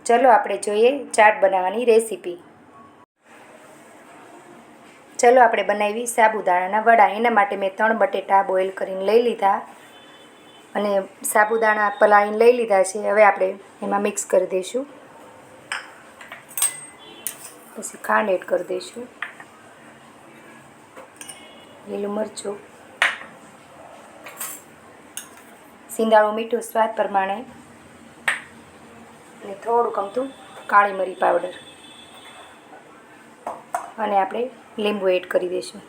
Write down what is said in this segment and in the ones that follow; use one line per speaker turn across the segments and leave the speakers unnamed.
ચલો આપણે જોઈએ ચાટ બનાવવાની રેસીપી. ચલો આપણે બનાવી સાબુદાણાના વડા. એના માટે મેં 3 બટેટા બોઇલ કરીને લઈ લીધા અને સાબુદાણા પલાળીને લઈ લીધા છે. હવે આપણે એમાં મિક્સ કરી દઈશું. પછી ખાંડ એડ કરી દઈશું, લીલું મરચું, સિંધાળું મીઠું સ્વાદ પ્રમાણે અને થોડુંક અમથું કાળી મરી પાવડર અને આપણે લીંબુ એડ કરી દઈશું.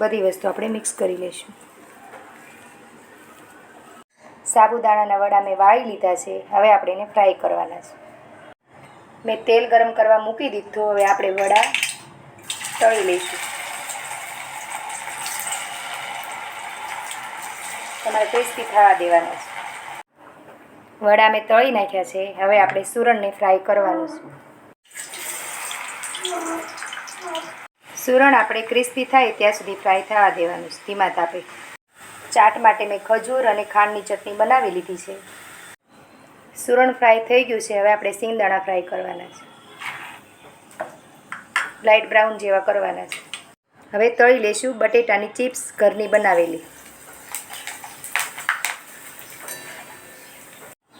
બધી વસ્તુ આપણે મિક્સ કરી લઈશું. સાબુદાણાના વડા મેં વાળી લીધા છે. હવે આપણે એને ફ્રાય કરવાના છે. મેં તેલ ગરમ કરવા મૂકી દીધું. હવે આપણે વડા તળી લઈશું. તમારે ટેસ્ટી થવા દેવાના છે. વડા મેં તળી નાખ્યા છે. હવે આપણે સુરણને ફ્રાય કરવાનું છે. સુરણ આપણે ક્રિસ્પી થાય ત્યાં સુધી ફ્રાય થવા દેવાનું છે ધીમા તાપે. ચાટ માટે મેં ખજૂર અને ખાંડની ચટણી બનાવી લીધી છે. સુરણ ફ્રાય થઈ ગયું છે. હવે આપણે સિંગદાણા ફ્રાય કરવાના છે. લાઇટ બ્રાઉન જેવા કરવાના છે. હવે તળી લઈશું બટેટાની ચિપ્સ ઘરની બનાવેલી.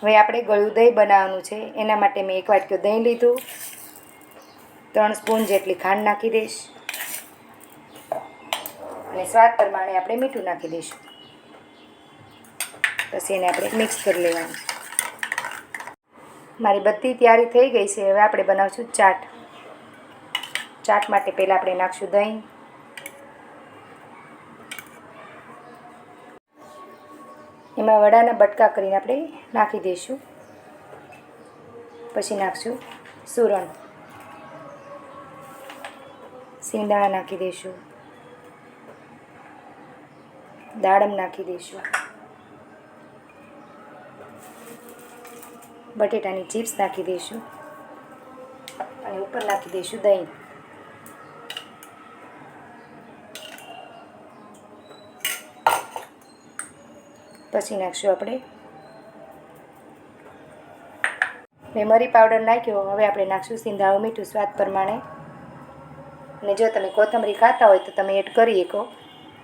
હવે આપણે ગળ્યું દહીં બનાવવાનું છે. એના માટે મેં 1 વાટકો દહીં લીધું. 3 સ્પૂન જેટલી ખાંડ નાખી દઈશ અને સ્વાદ પ્રમાણે આપણે મીઠું નાખી દઈશું. પછી એને આપણે મિક્સ કરી લેવાનું. મારી બધી તૈયારી થઈ ગઈ છે. હવે આપણે બનાવશું ચાટ. ચાટ માટે પહેલાં આપણે નાખશું દહીં, એમાં વડાના બટકા કરીને આપણે નાખી દઈશું. પછી નાખશું સુરણ, સિંગદાણા નાખી દઈશું, દાડમ નાખી દઈશું, બટેટાની ચિપ્સ નાખી દઈશું અને ઉપર નાખી દઈશું દહીં. પછી નાખશું આપણે મેં મરી પાવડર નાખ્યો. હવે આપણે નાખશું સિંધાળું મીઠું સ્વાદ પ્રમાણે. અને જો તમે કોથમરી ખાતા હોય તો તમે એડ કરી શકો,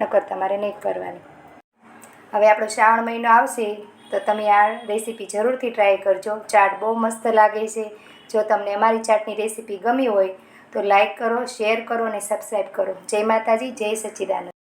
નકર તમારે નહીં કરવાની. હવે આપણો શ્રાવણ મહિનો આવશે તો તમે આ રેસીપી જરૂરથી ટ્રાય કરજો. ચાટ બહુ મસ્ત લાગે છે. જો તમને અમારી ચાટની રેસીપી ગમી હોય તો લાઈક કરો, શેર કરો અને સબસ્ક્રાઈબ કરો. જય માતાજી, જય સચ્ચિદાનંદ.